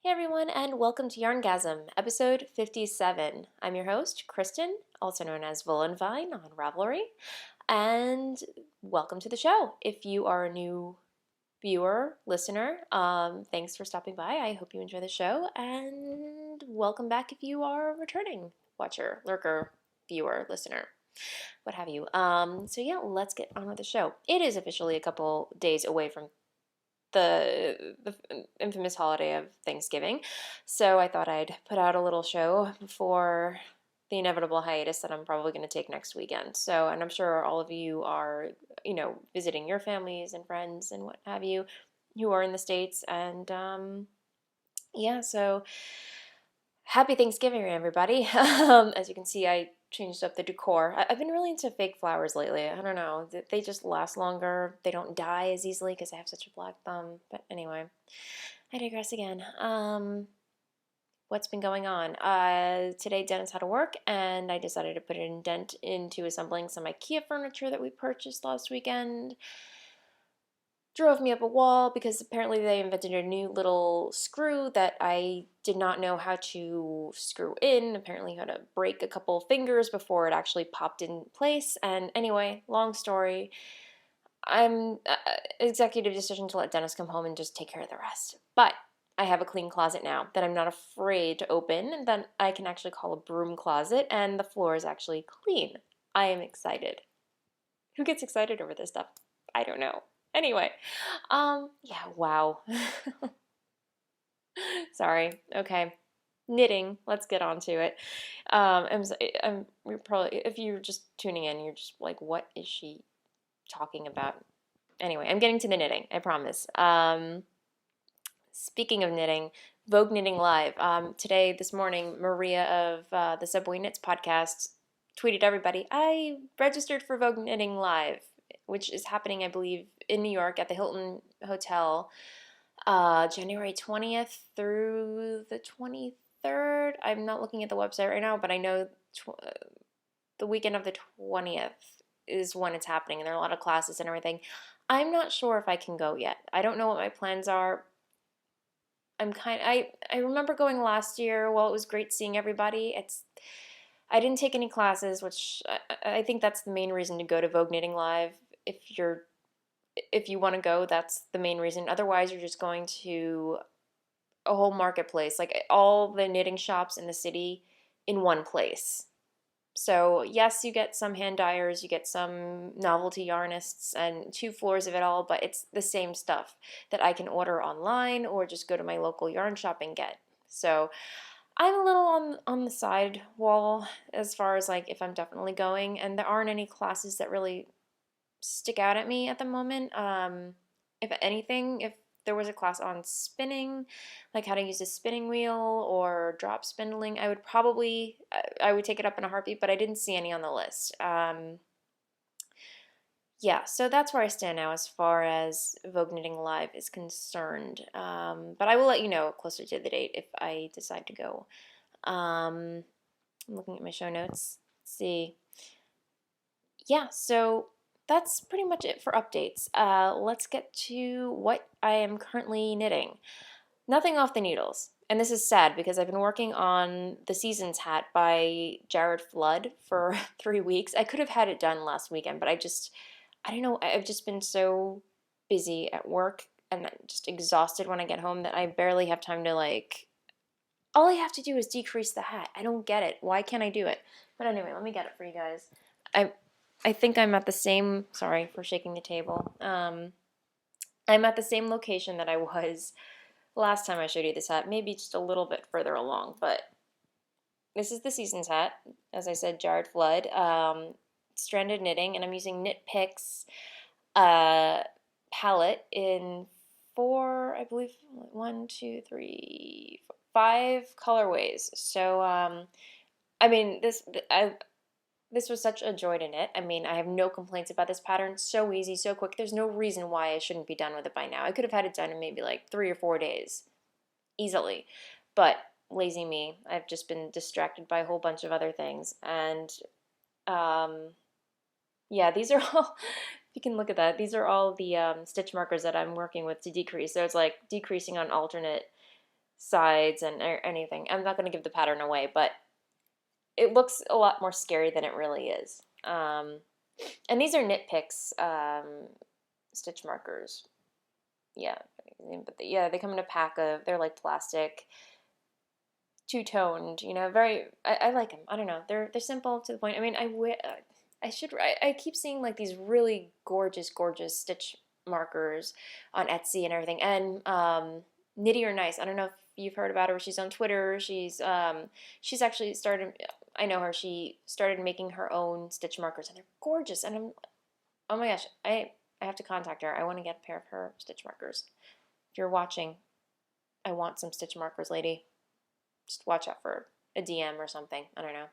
Hey everyone, and welcome to YarnGasm, episode 57. I'm your host, Kristen, also known as Voolenvine on Ravelry, and welcome to the show. If you are a new viewer, listener, thanks for stopping by. I hope you enjoy the show, and welcome back if you are a returning watcher, lurker, viewer, listener, what have you. So let's get on with the show. It is officially a couple days away from the infamous holiday of Thanksgiving. So I thought I'd put out a little show before the inevitable hiatus that I'm probably going to take next weekend. So, and I'm sure all of you are, visiting your families and friends and what have you who are in the States. And so happy Thanksgiving, everybody. As you can see, I changed up the decor. I've been really into fake flowers lately. I don't know. They just last longer. They don't die as easily because I have such a black thumb. But anyway, I digress again. What's been going on? Today Dennis had to work, and I decided to put an dent into assembling some IKEA furniture that we purchased last weekend. Drove me up a wall because apparently they invented a new little screw that I did not know how to screw in. Apparently you had to break a couple fingers before it actually popped in place. And anyway, long story, I'm executive decision to let Dennis come home and just take care of the rest. But I have a clean closet now that I'm not afraid to open, and then I can actually call a broom closet, and the floor is actually clean. I am excited. Who gets excited over this stuff? I don't know. Anyway, wow. Sorry. Okay. Knitting. Let's get on to it. You're probably, if you're just tuning in, you're just like, what is she talking about? Anyway, I'm getting to the knitting, I promise. Speaking of knitting, Vogue Knitting Live. This morning, Maria of the Subway Knits podcast tweeted everybody, I registered for Vogue Knitting Live, which is happening, I believe, in New York at the Hilton Hotel, January 20th through the 23rd. I'm not looking at the website right now, but I know the weekend of the 20th is when it's happening, and there are a lot of classes and everything. I'm not sure if I can go yet. I don't know what my plans are. I remember going last year. Well, it was great seeing everybody. I didn't take any classes, which I think that's the main reason to go to Vogue Knitting Live. If you want to go, that's the main reason. Otherwise, you're just going to a whole marketplace, like all the knitting shops in the city in one place. So yes, you get some hand dyers, you get some novelty yarnists, and two floors of it all, but it's the same stuff that I can order online or just go to my local yarn shop and get. So I'm a little on the side wall as far as like if I'm definitely going, and there aren't any classes that really stick out at me at the moment. If anything, if there was a class on spinning, like how to use a spinning wheel or drop spindling, I would take it up in a heartbeat, but I didn't see any on the list. So that's where I stand now as far as Vogue Knitting Live is concerned. But I will let you know closer to the date if I decide to go. I'm looking at my show notes. Let's see. Yeah, so that's pretty much it for updates. Let's get to what I am currently knitting. Nothing off the needles. And this is sad because I've been working on the Seasons hat by Jared Flood for 3 weeks. I could have had it done last weekend, but I don't know, I've just been so busy at work and just exhausted when I get home that I barely have time to all I have to do is decrease the hat. I don't get it. Why can't I do it? But anyway, let me get it for you guys. I think I'm at the same, sorry for shaking the table. I'm at the same location that I was last time I showed you this hat, maybe just a little bit further along, but this is the Seasons hat, as I said, Jared Flood, stranded knitting, and I'm using Knit Picks palette in four, I believe, 1, 2, 3, 5 colorways. So, this was such a joy to knit. I mean, I have no complaints about this pattern. So easy, so quick. There's no reason why I shouldn't be done with it by now. I could have had it done in maybe like 3 or 4 days, easily. But lazy me. I've just been distracted by a whole bunch of other things. And these are all, you can look at that. These are all the stitch markers that I'm working with to decrease. So it's like decreasing on alternate sides and or anything. I'm not going to give the pattern away, but it looks a lot more scary than it really is. And these are Knit Picks stitch markers. Yeah, but yeah, they come in a pack of, they're like plastic, two-toned, very, I like them. I don't know. They're simple to the point. I mean, I keep seeing like these really gorgeous, gorgeous stitch markers on Etsy and everything. And Nitty or Nice, I don't know if you've heard about her. She's on Twitter. She's actually started, I know her, she started making her own stitch markers and they're gorgeous. And oh my gosh, I have to contact her. I want to get a pair of her stitch markers. If you're watching, I want some stitch markers, lady. Just watch out for a DM or something. I don't know.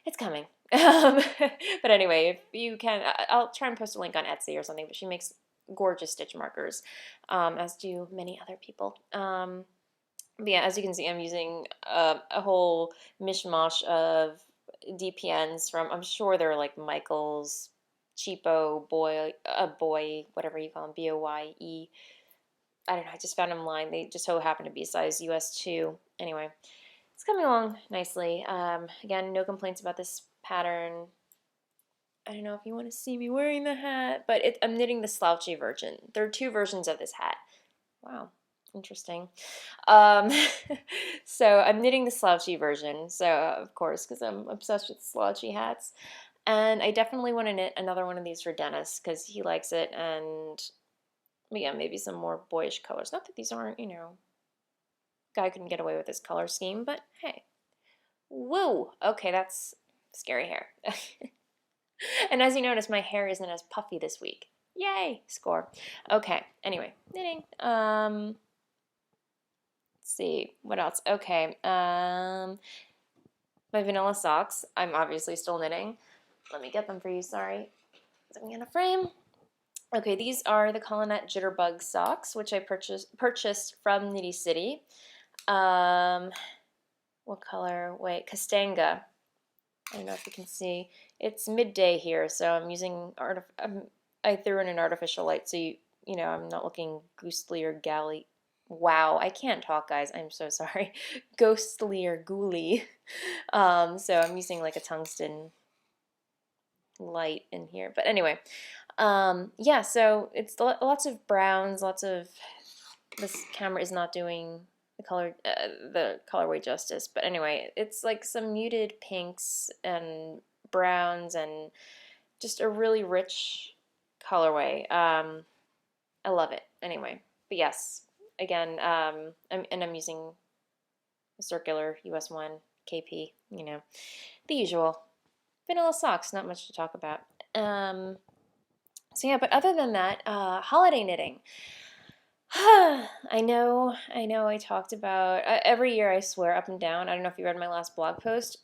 It's coming. But anyway, if you can, I'll try and post a link on Etsy or something, but she makes gorgeous stitch markers, as do many other people. But yeah, as you can see, I'm using a whole mishmash of DPNs from, I'm sure they're like Michael's cheapo boy, whatever you call them, BOYE. I don't know, I just found them online. They just so happen to be size US 2. Anyway, it's coming along nicely. Again, no complaints about this pattern. I don't know if you want to see me wearing the hat, but I'm knitting the slouchy version. There are 2 versions of this hat. Wow, interesting. So I'm knitting the slouchy version, so of course, because I'm obsessed with slouchy hats. And I definitely want to knit another one of these for Dennis, because he likes it, and yeah, maybe some more boyish colors. Not that these aren't, guy couldn't get away with this color scheme, but hey. Woo! Okay, that's scary hair. And as you notice, my hair isn't as puffy this week. Yay! Score. Okay, anyway, knitting. Let's see, what else? Okay, my vanilla socks, I'm obviously still knitting. Let me get them for you, sorry. Is it in a frame? Okay, these are the Collinette Jitterbug socks, which I purchased from Nitty City. What color? Wait, Castanga. I don't know if you can see. It's midday here, so I'm using I threw in an artificial light, so I'm not looking ghostly or galley. Wow, I can't talk, guys. I'm so sorry. Ghostly or ghouly. So I'm using like a tungsten light in here. But anyway, yeah. So it's lots of browns, lots of. This camera is not doing the colorway justice, but anyway, it's like some muted pinks and browns and just a really rich colorway. I love it. Anyway, but yes, again, I'm using a circular US1 KP. The usual vanilla socks. Not much to talk about. So yeah, but other than that, holiday knitting. I know, I talked about, every year I swear up and down, I don't know if you read my last blog post,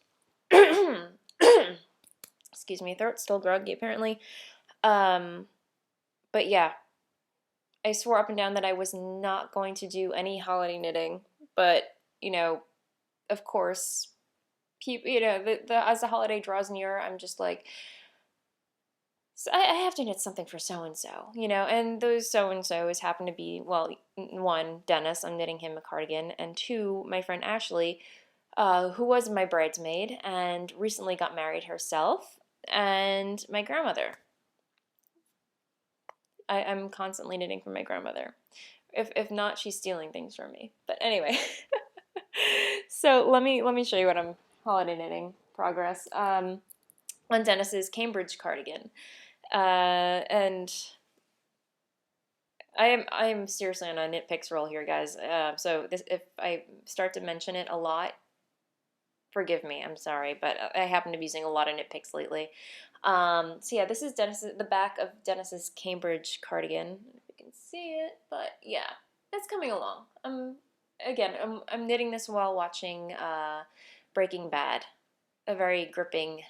excuse me, throat's still groggy apparently, but yeah, I swore up and down that I was not going to do any holiday knitting, but, of course, people, as the holiday draws near, I'm just like, so I have to knit something for so-and-so, and those so-and-sos happen to be, well, 1, Dennis, I'm knitting him a cardigan, and 2, my friend Ashley, who was my bridesmaid and recently got married herself, and my grandmother. I'm constantly knitting for my grandmother. If not, she's stealing things from me. But anyway, so let me show you what I'm holiday knitting progress. On Dennis's Cambridge cardigan. And I am seriously on a knit picks roll here, guys. So if I start to mention it a lot, forgive me. I'm sorry, but I happen to be using a lot of knit picks lately. So yeah, this is the back of Dennis's Cambridge cardigan. If you can see it, but yeah, it's coming along. I'm knitting this while watching Breaking Bad, a very gripping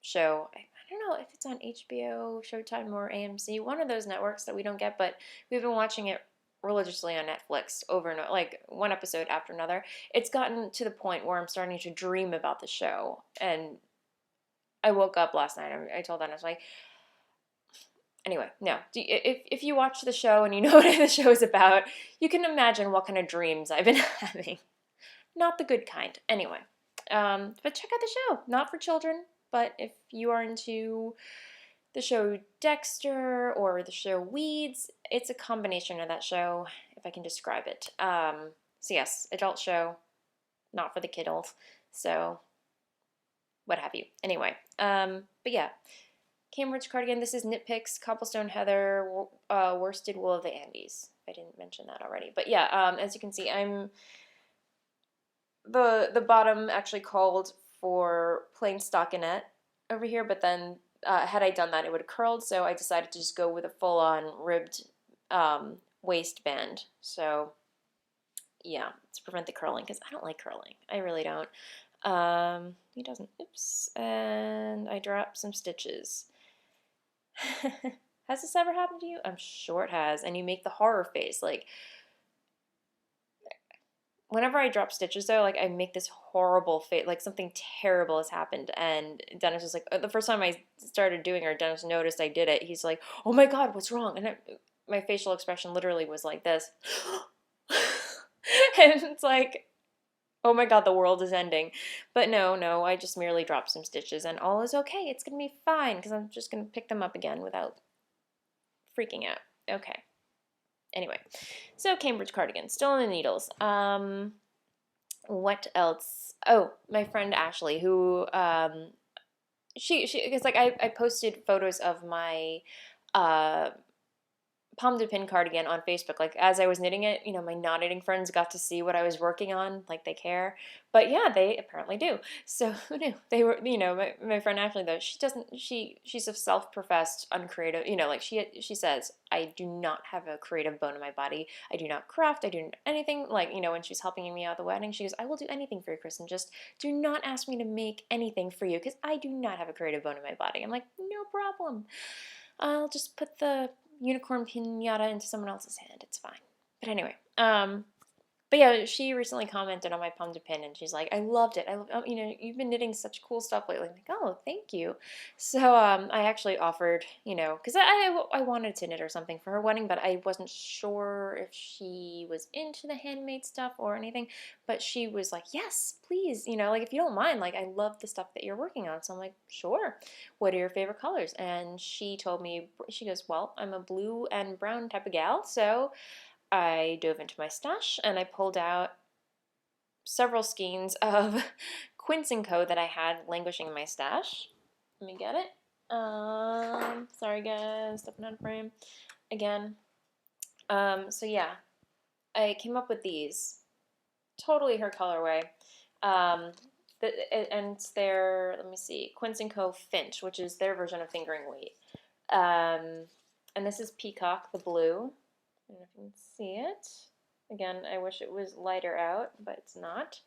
show. I don't know if it's on HBO, Showtime, or AMC, one of those networks that we don't get, but we've been watching it religiously on Netflix over and over, like one episode after another. It's gotten to the point where I'm starting to dream about the show, and I woke up last night, I told Dennis, like, Anyway, no. If you watch the show and you know what the show is about, you can imagine what kind of dreams I've been having. Not the good kind. Anyway, but check out the show. Not for children, but if you are into the show Dexter or the show Weeds, it's a combination of that show, if I can describe it. So yes, adult show, not for the kiddos. So what have you. Anyway, but yeah, Cambridge cardigan. This is Nitpicks, Cobblestone Heather, Worsted Wool of the Andes. I didn't mention that already, but yeah, as you can see, I'm the bottom actually called for plain stockinette over here, but then had I done that, it would have curled. So I decided to just go with a full-on ribbed waistband. So yeah, to prevent the curling, because I don't like curling. I really don't. He doesn't. Oops. And I dropped some stitches. Has this ever happened to you? I'm sure it has. And you make the horror face. Like, whenever I drop stitches, though, like, I make this horrible face. Like, something terrible has happened. And Dennis was like, the first time I started doing it, or Dennis noticed I did it, he's like, oh my God, what's wrong? And my facial expression literally was like this. And it's like, oh my God, the world is ending. But no, I just merely dropped some stitches and all is okay. It's going to be fine because I'm just going to pick them up again without freaking out. Okay. Anyway, so Cambridge cardigan, still in the needles. What else? Oh, my friend Ashley, who she because like I posted photos of my pomme de pin cardigan on Facebook. Like as I was knitting it, my non-knitting friends got to see what I was working on. Like they care, but yeah, they apparently do. So who knew? They were, my friend Ashley though. She doesn't. She's a self-professed uncreative. Like she says, I do not have a creative bone in my body. I do not craft. I do anything. Like when she's helping me out at the wedding, she goes, I will do anything for you, Kristen. Just do not ask me to make anything for you because I do not have a creative bone in my body. I'm like, no problem. I'll just put the unicorn pinata into someone else's hand. It's fine. But anyway, but yeah, she recently commented on my pomme de pin, and she's like, "I loved it. I love, you've been knitting such cool stuff lately." I'm like, "Oh, thank you." So I actually offered, because I wanted to knit or something for her wedding, but I wasn't sure if she was into the handmade stuff or anything. But she was like, "Yes, please, like if you don't mind, like I love the stuff that you're working on." So I'm like, "Sure. What are your favorite colors?" And she told me, she goes, "Well, I'm a blue and brown type of gal, so." I dove into my stash and I pulled out several skeins of Quince & Co. that I had languishing in my stash. Let me get it. Sorry guys, stepping out of frame again. So yeah, I came up with these. Totally her colorway. And it's their, let me see, Quince & Co. Finch, which is their version of fingering weight. And this is Peacock, the blue. I don't know if you can see it. Again, I wish it was lighter out, but it's not.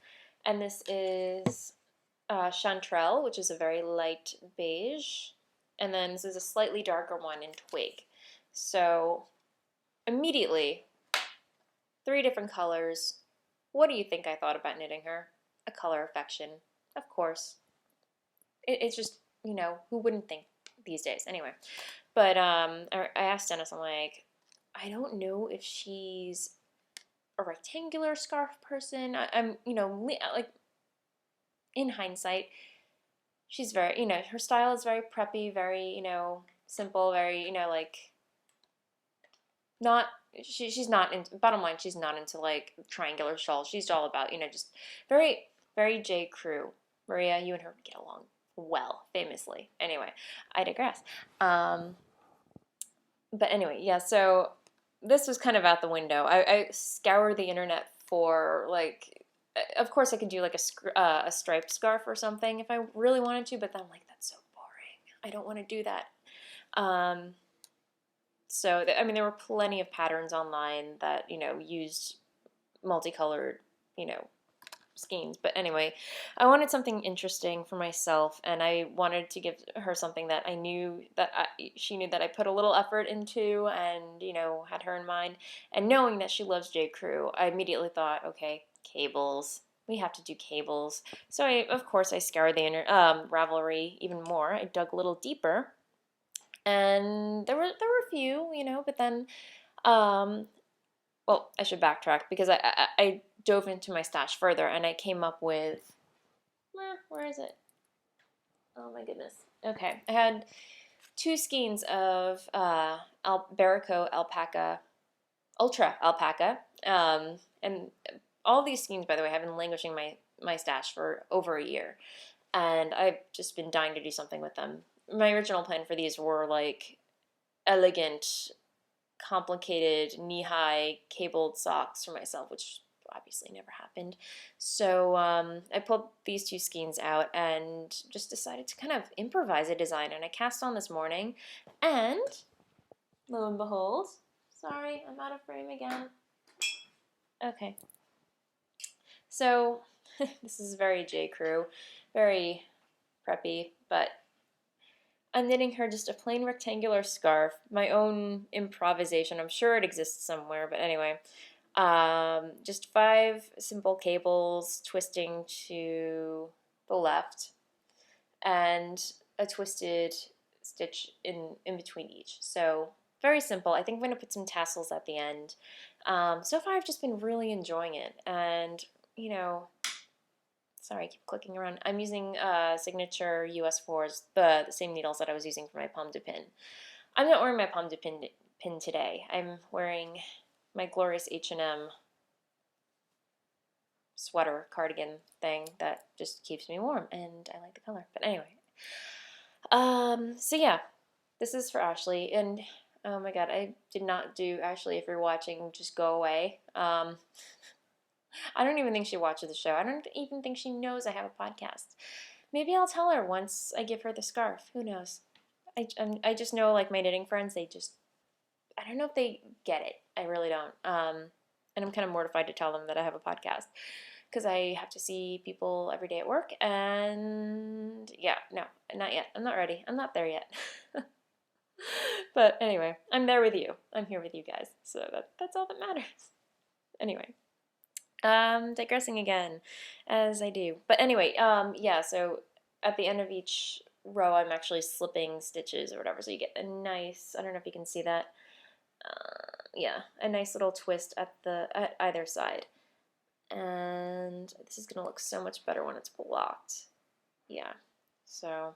And this is Chanterelle, which is a very light beige. And then this is a slightly darker one in Twig. So immediately, 3 different colors. What do you think I thought about knitting her? A color affection, of course. It's just, who wouldn't think these days? Anyway, but I asked Dennis, I'm like, I don't know if she's a rectangular scarf person. I'm, like in hindsight, she's very, her style is very preppy, very, simple, very, like not, she's not in, bottom line, she's not into like triangular shawls. She's all about, just very, very J. Crew. Maria, you and her get along well, famously. Anyway, I digress. But anyway, yeah, so this was kind of out the window. I scoured the internet for, like, of course I could do like a striped scarf or something if I really wanted to, but then I'm like, that's so boring. I don't want to do that. So, I mean, there were plenty of patterns online that, used multicolored, skeins. But anyway, I wanted something interesting for myself, and I wanted to give her something that I knew that she knew that I put a little effort into, and had her in mind. And knowing that she loves J. Crew, I immediately thought, okay, cables. We have to do cables. So of course, I scoured the Ravelry even more. I dug a little deeper, And there were a few, you know, but then um, well, I should backtrack because I dove into my stash further and I came up with where is it? Oh my goodness. Okay, I had two skeins of Barico alpaca, ultra alpaca, and all these skeins, by the way, have been languishing my stash for over a year, and I've just been dying to do something with them. My original plan for these were like elegant, complicated knee-high cabled socks for myself, which obviously never happened. So I pulled these two skeins out and just decided to kind of improvise a design. And I cast on this morning, and lo and behold, sorry, I'm out of frame again. Okay. So this is very J. Crew, very preppy, but I'm knitting her just a plain rectangular scarf, my own improvisation. I'm sure it exists somewhere, but anyway. Just 5 simple cables twisting to the left, and a twisted stitch in between each. So very simple. I think I'm going to put some tassels at the end. So far, I've just been really enjoying it, and you know, sorry, I keep clicking around. I'm using Signature US4s, the same needles that I was using for my pomme de pin. I'm not wearing my pomme de pin today. I'm wearing my glorious H&M sweater cardigan thing that just keeps me warm, and I like the color. But anyway, so yeah, this is for Ashley, and oh my god, I did not do Ashley. If you're watching, just go away. I don't even think she watches the show. I don't even think she knows I have a podcast. Maybe I'll tell her once I give her the scarf. Who knows? I just know, like, my knitting friends, they just, I don't know if they get it. I really don't. And I'm kind of mortified to tell them that I have a podcast because I have to see people every day at work. And yeah, no, not yet. I'm not ready. I'm not there yet. But anyway, I'm there with you. I'm here with you guys. So that's all that matters. Anyway. Digressing again, as I do. But anyway, yeah, so at the end of each row, I'm actually slipping stitches or whatever, so you get a nice, I don't know if you can see that, yeah, a nice little twist at either side. And this is going to look so much better when it's blocked. Yeah, so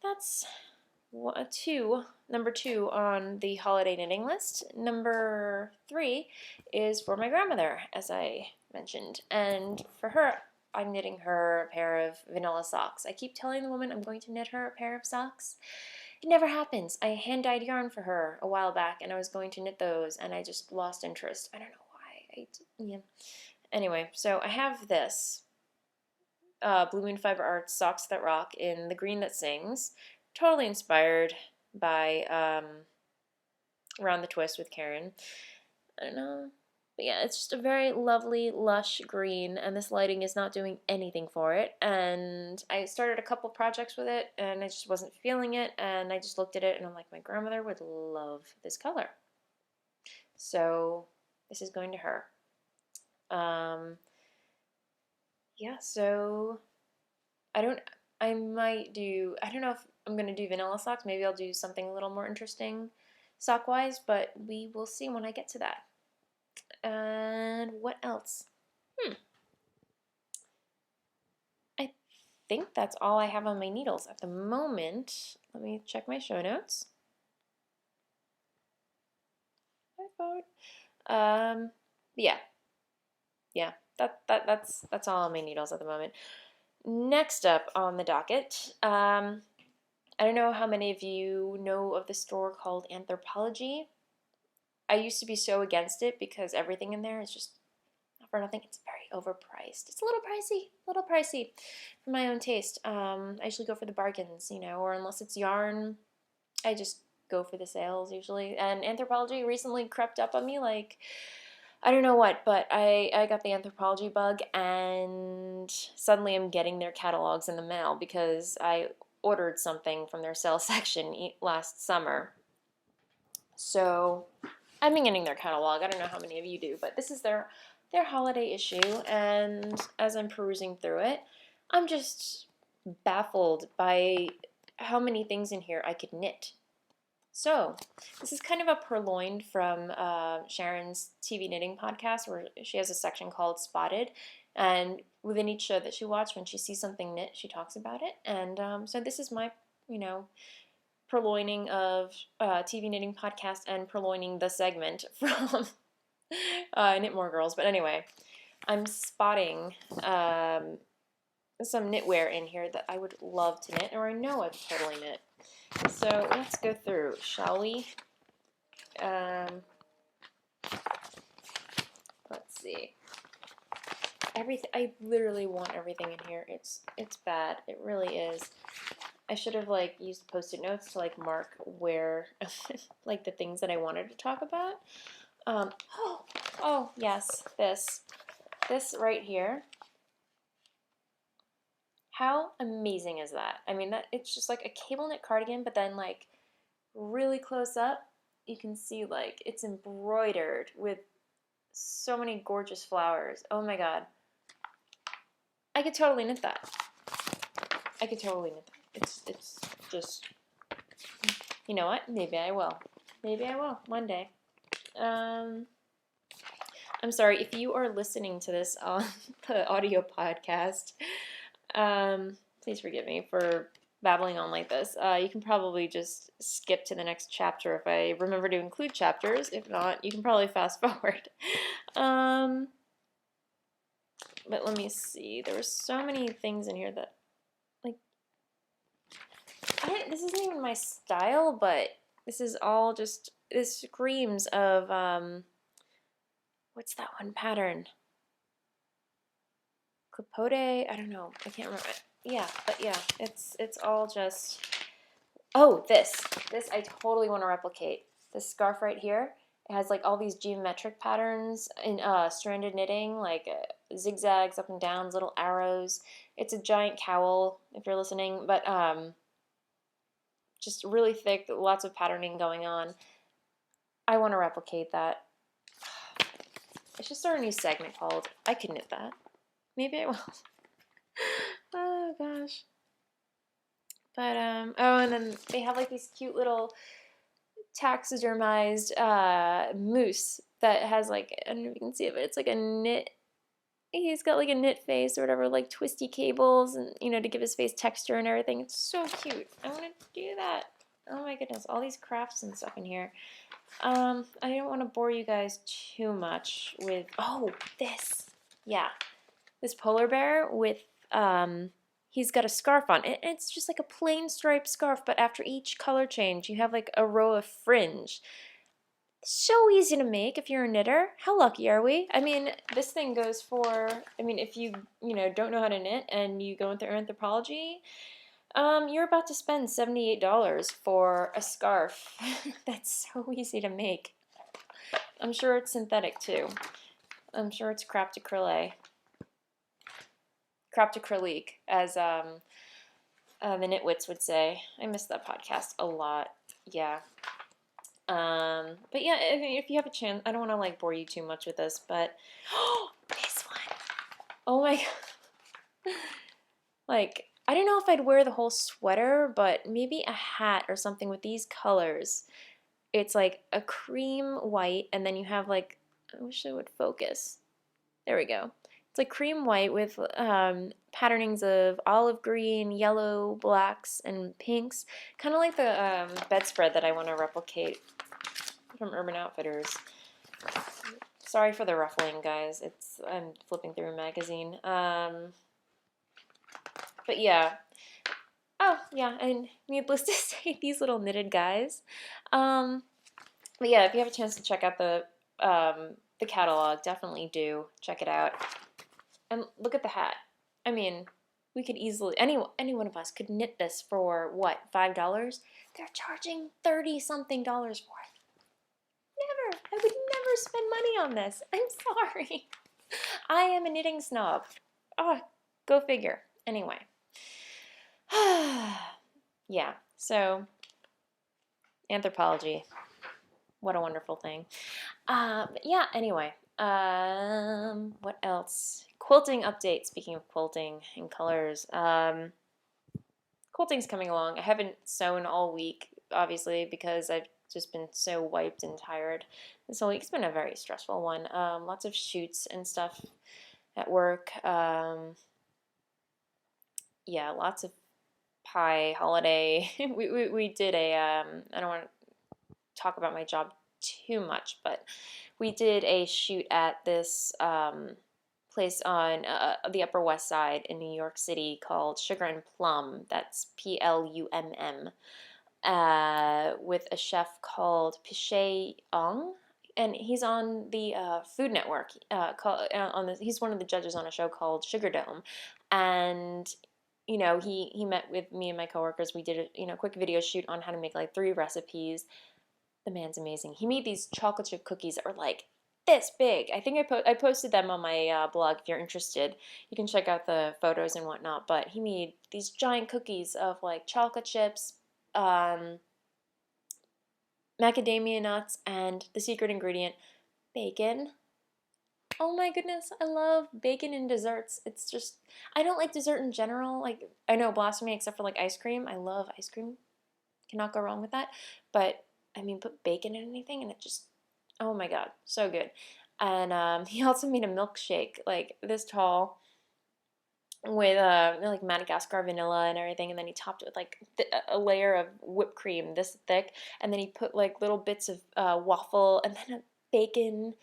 that's number 2 on the holiday knitting list. Number 3 is for my grandmother, as I mentioned. And for her, I'm knitting her a pair of vanilla socks. I keep telling the woman I'm going to knit her a pair of socks. It never happens. I hand-dyed yarn for her a while back, and I was going to knit those, and I just lost interest. I don't know why. Yeah. Anyway, so I have this Blue Moon Fiber Arts Socks That Rock in the green that sings. Totally inspired by Around the Twist with Karen. I don't know. But yeah, it's just a very lovely, lush green, and this lighting is not doing anything for it. And I started a couple projects with it, and I just wasn't feeling it, and I just looked at it, and I'm like, my grandmother would love this color. So this is going to her. Yeah, so I don't know if I'm going to do vanilla socks. Maybe I'll do something a little more interesting sock-wise, but we will see when I get to that. And what else? I think that's all I have on my needles at the moment. Let me check my show notes. Yeah. Yeah, that's all on my needles at the moment. Next up on the docket, I don't know how many of you know of the store called Anthropologie. I used to be so against it because everything in there is just not for nothing. It's very overpriced. It's a little pricey for my own taste. I usually go for the bargains, you know, or unless it's yarn, I just go for the sales usually. And Anthropologie recently crept up on me, like, I don't know what, but I got the Anthropologie bug, and suddenly I'm getting their catalogs in the mail because I ordered something from their sales section last summer. So I've been getting their catalog. I don't know how many of you do, but this is their holiday issue, and as I'm perusing through it, I'm just baffled by how many things in here I could knit. So, this is kind of a purloined from Sharon's TV knitting podcast, where she has a section called Spotted. And within each show that she watched, when she sees something knit, she talks about it. And so this is my, purloining of TV knitting podcast and purloining the segment from Knit More Girls. But anyway, I'm spotting some knitwear in here that I would love to knit, or I know I've totally knit. So let's go through, shall we? Let's see. Everything, I literally want everything in here. It's bad. It really is. I should have used Post-it notes to mark where the things that I wanted to talk about. Oh yes, this right here. How amazing is that? I mean, that it's just like a cable knit cardigan, but then really close up, you can see it's embroidered with so many gorgeous flowers. Oh my god. I could totally knit that. I could totally knit that. It's just, you know what? Maybe I will. Maybe I will one day. I'm sorry if you are listening to this on the audio podcast. Please forgive me for babbling on like this. You can probably just skip to the next chapter if I remember to include chapters. If not, you can probably fast forward. But let me see. There were so many things in here that, this isn't even my style, but this is all just, this screams of, what's that one pattern? Capote? I don't know. I can't remember. Yeah, but yeah, it's all just, oh, this I totally want to replicate. This scarf right here, it has all these geometric patterns in stranded knitting, zigzags up and downs, little arrows. It's a giant cowl, if you're listening, but just really thick, lots of patterning going on. I want to replicate that. I should start a new segment called I Could Knit That. Maybe I will. Oh gosh. But oh, and then they have these cute little taxidermized moose that has I don't know if you can see it, but it's a knit. He's got a knit face or whatever, twisty cables, and to give his face texture and everything. It's so cute. I want to do that. Oh my goodness, all these crafts and stuff in here. I don't want to bore you guys too much with, oh, this. Yeah. This polar bear with, he's got a scarf on. It's just a plain striped scarf, but after each color change, you have a row of fringe. So easy to make if you're a knitter. How lucky are we? I mean, this thing goes for, if you, don't know how to knit and you go into Anthropologie, you're about to spend $78 for a scarf that's so easy to make. I'm sure it's synthetic too. I'm sure it's crêpe de acrylique, as the Knitwits would say. I miss that podcast a lot. Yeah. But yeah, if you have a chance, I don't want to bore you too much with this, but this one. Oh my god. I don't know if I'd wear the whole sweater, but maybe a hat or something with these colors. It's a cream white, and then you have I wish it would focus. There we go. It's cream white with patternings of olive green, yellow, blacks, and pinks. Kind of like the bedspread that I want to replicate from Urban Outfitters. Sorry for the ruffling, guys. I'm flipping through a magazine. But yeah. Oh, yeah, and needless to say, these little knitted guys. But yeah, if you have a chance to check out the catalog, definitely do check it out. And look at the hat. I mean, we could easily, any one of us could knit this for what, $5? They're charging $30-something for it. Never. I would never spend money on this. I'm sorry. I am a knitting snob. Oh, go figure. Anyway. Yeah, so Anthropologie. What a wonderful thing. But yeah, anyway. What else? Quilting update. Speaking of quilting and colors. quilting's coming along. I haven't sewn all week, obviously, because I've just been so wiped and tired this whole week. It's been a very stressful one. Lots of shoots and stuff at work. Yeah, lots of pie holiday. We did a I don't want to talk about my job too much, but we did a shoot at this place on the Upper West Side in New York City called Sugar and Plum. That's Plumm. With a chef called Pichet Ong, and he's on the Food Network. He's one of the judges on a show called Sugar Dome, and he met with me and my coworkers. We did a quick video shoot on how to make like 3 recipes. The man's amazing. He made these chocolate chip cookies that were like this big. I think I posted them on my blog. If you're interested, you can check out the photos and whatnot. But he made these giant cookies of like chocolate chips, macadamia nuts, and the secret ingredient, bacon. Oh my goodness, I love bacon in desserts. It's just, I don't like dessert in general. Like, I know blasphemy except for like ice cream. I love ice cream. Cannot go wrong with that. But, I mean, put bacon in anything and it just, oh my God, so good. And he also made a milkshake, like this tall, with like Madagascar vanilla and everything, and then he topped it with like a layer of whipped cream this thick, and then he put like little bits of waffle and then a bacon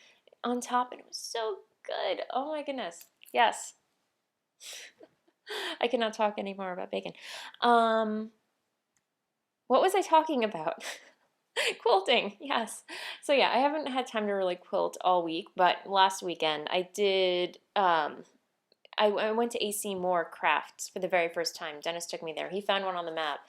on top, and it was so good. Oh my goodness, yes. I cannot talk anymore about bacon. What was I talking about? Quilting, yes. So yeah, I haven't had time to really quilt all week, but last weekend I did. I went to AC Moore Crafts for the very first time. Dennis took me there. He found one on the map.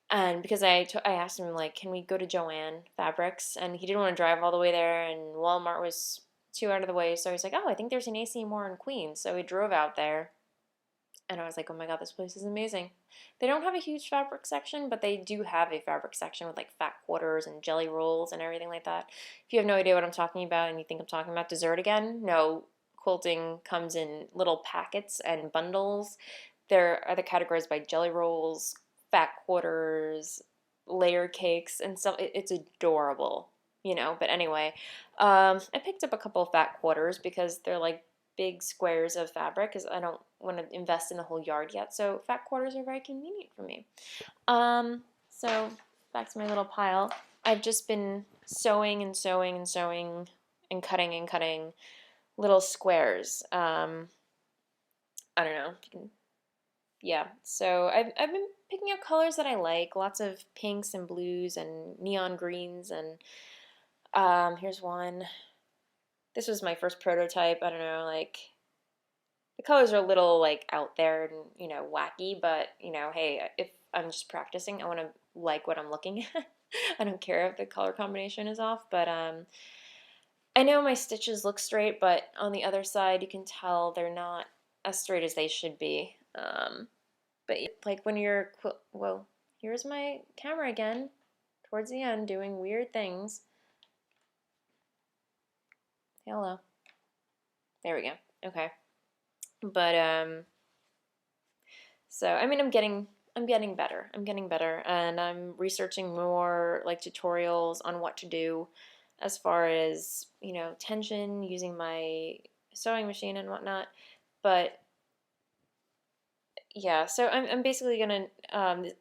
And because I asked him, like, can we go to Joann Fabrics? And he didn't want to drive all the way there, and Walmart was too out of the way. So he was like, oh, I think there's an AC Moore in Queens. So we drove out there. And I was like, oh my God, this place is amazing. They don't have a huge fabric section, but they do have a fabric section with like fat quarters and jelly rolls and everything like that. If you have no idea what I'm talking about and you think I'm talking about dessert again, no, quilting comes in little packets and bundles. There are the categories by jelly rolls, fat quarters, layer cakes, and stuff. It's adorable, But anyway, I picked up a couple of fat quarters because they're like big squares of fabric because I don't want to invest in the whole yard yet. So fat quarters are very convenient for me. So back to my little pile. I've just been sewing and sewing and sewing and cutting little squares. I don't know if you can. Yeah. So I've been picking out colors that I like. Lots of pinks and blues and neon greens and here's one. This was my first prototype. I don't know, like the colors are a little like out there and wacky, but hey, if I'm just practicing, I want to like what I'm looking at. I don't care if the color combination is off, but I know my stitches look straight, but on the other side you can tell they're not as straight as they should be. But like when you're whoa, here's my camera again towards the end doing weird things. Hello. There we go. Okay. But so I mean I'm getting better. I'm getting better, and I'm researching more like tutorials on what to do as far as tension using my sewing machine and whatnot. But yeah, so I'm basically gonna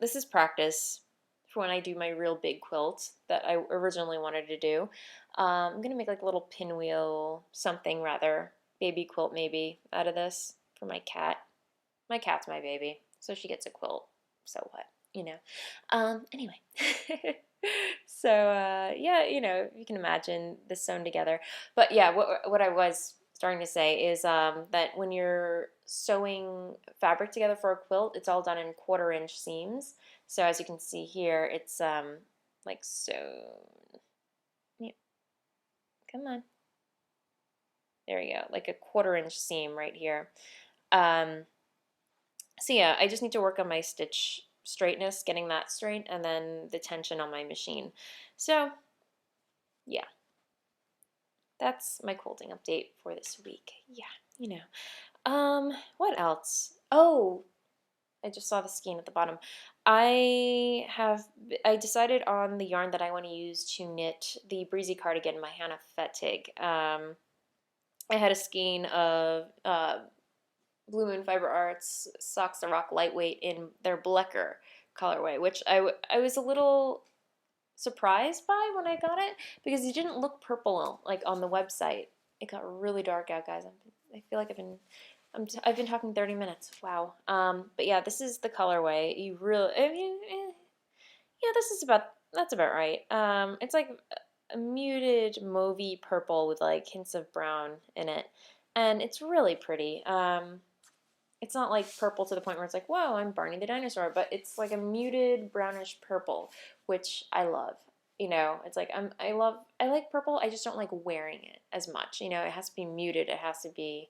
this is practice for when I do my real big quilt that I originally wanted to do. I'm gonna make like a little pinwheel something rather baby quilt maybe out of this for my cat. My cat's my baby, so she gets a quilt. So what, Anyway, so yeah, you can imagine this sewn together. But yeah, what I was starting to say is that when you're sewing fabric together for a quilt, it's all done in 1/4-inch seams. So as you can see here, it's like sewn. Yeah, come on. There you go, like a 1/4-inch seam right here. So yeah, I just need to work on my stitch straightness, getting that straight, and then the tension on my machine. So yeah, that's my quilting update for this week. Yeah, What else? Oh, I just saw the skein at the bottom. I decided on the yarn that I want to use to knit the breezy cardigan, my Hannah Fettig. I had a skein of Blue Moon Fiber Arts Socks the Rock Lightweight in their Blecker colorway, which I was a little surprised by when I got it because it didn't look purple like on the website. It got really dark out, guys. I feel like I've been talking 30 minutes. Wow. But yeah, this is the colorway. You really, I mean, yeah, that's about right. It's like a muted mauvey purple with like hints of brown in it, and it's really pretty. It's not like purple to the point where it's like, whoa, I'm Barney the dinosaur, but it's like a muted brownish purple, which I love. You know, it's like I like purple. I just don't like wearing it as much. You know, it has to be muted. It has to be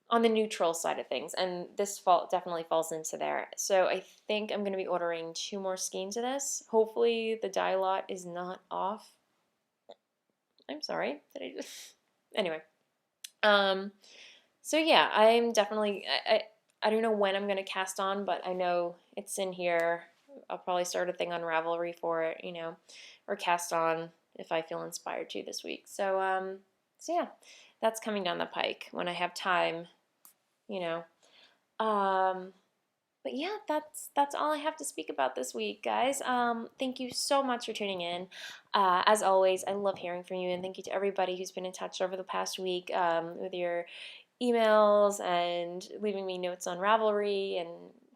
on the neutral side of things, and this fall definitely falls into there. So I think I'm going to be ordering 2 more skeins of this. Hopefully the dye lot is not off. I'm sorry. Did I just... Anyway. So yeah, I'm definitely, I don't know when I'm going to cast on, but I know it's in here. I'll probably start a thing on Ravelry for it, you know, or cast on if I feel inspired to this week. So yeah, that's coming down the pike when I have time, you know. But yeah, that's all I have to speak about this week, guys. Thank you so much for tuning in. As always, I love hearing from you, and thank you to everybody who's been in touch over the past week with your emails and leaving me notes on Ravelry and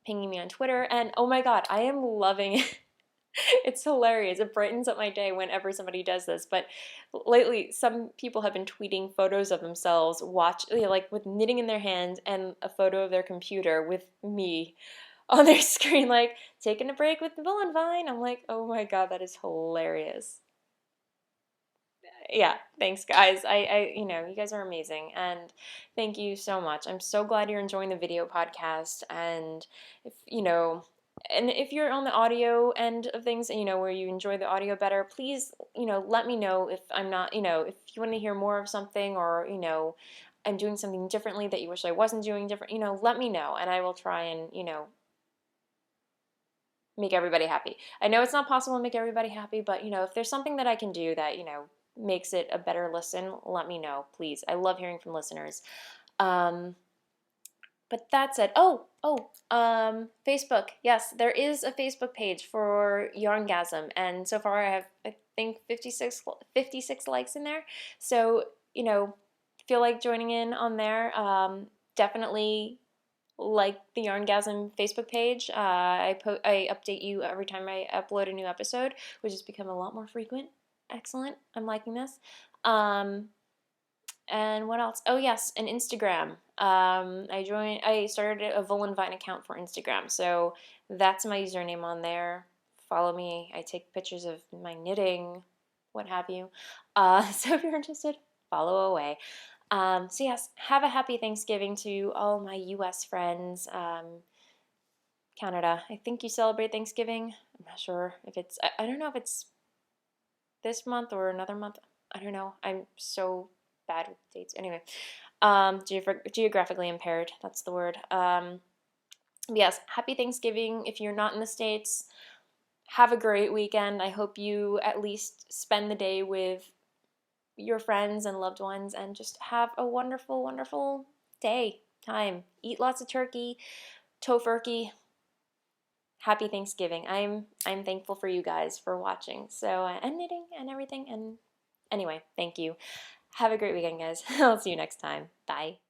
pinging me on Twitter. And oh my God, I am loving it. It's hilarious. It brightens up my day whenever somebody does this. But lately, some people have been tweeting photos of themselves like with knitting in their hands and a photo of their computer with me on their screen, like taking a break with the Voolenvine. I'm like, oh my God, that is hilarious. Yeah, thanks guys. You know, you guys are amazing, and thank you so much. I'm so glad you're enjoying the video podcast, and if you know, and if you're on the audio end of things, you know, where you enjoy the audio better, please, you know, let me know if I'm not, you know, if you want to hear more of something, or you know, I'm doing something differently that you wish I wasn't doing different, you know, let me know, and I will try and, you know, make everybody happy. I know it's not possible to make everybody happy, but you know, if there's something that I can do that, you know, makes it a better listen, let me know, please. I love hearing from listeners. Um, but that said, Facebook. Yes, there is a Facebook page for YarnGasm, and so far I have, I think, 56 likes in there. So, you know, feel like joining in on there. Definitely like the YarnGasm Facebook page. I update you every time I upload a new episode, which has become a lot more frequent. Excellent. I'm liking this. And what else? Oh yes, an Instagram. I started a Voolenvine account for Instagram, so that's my username on there. Follow me. I take pictures of my knitting, what have you. So if you're interested, follow away. So yes, have a happy Thanksgiving to all my U.S. friends. Canada, I think you celebrate Thanksgiving. I'm not sure if it's, I don't know if it's this month or another month. I don't know. I'm so bad with dates. Anyway, geographically impaired. That's the word. Yes, happy Thanksgiving. If you're not in the States, have a great weekend. I hope you at least spend the day with your friends and loved ones and just have a wonderful, wonderful time. Eat lots of turkey, tofurkey. Happy Thanksgiving. I'm thankful for you guys for watching. So and knitting and everything. And anyway, thank you. Have a great weekend, guys. I'll see you next time. Bye.